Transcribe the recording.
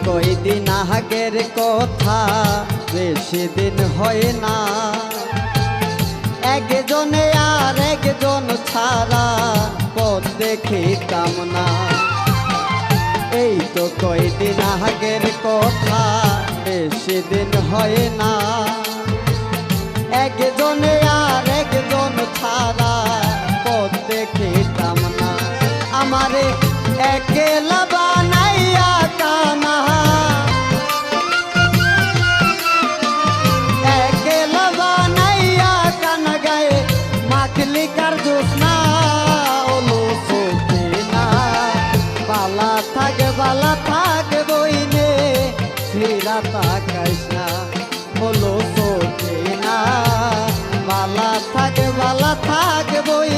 কয়দিন আগের কথা, বেশি দিন হয় না। একজনে আর একজন ছাড়া পথ দেখিতাম না। এই তো কয়দিন আগের কথা, বেশি দিন হয় না। একজনে আর একজন ছাড়া পথ দেখিতাম না। আমারে একলা বানাইয়া কানা, একলা বানাইয়া কানা গায়ে মাখলি কার জোৎস্না। ওলো সখিনা বালা থাকে বইনে, ফিরা তাকাইস না। ওলো সখিনা বালা থাকে বই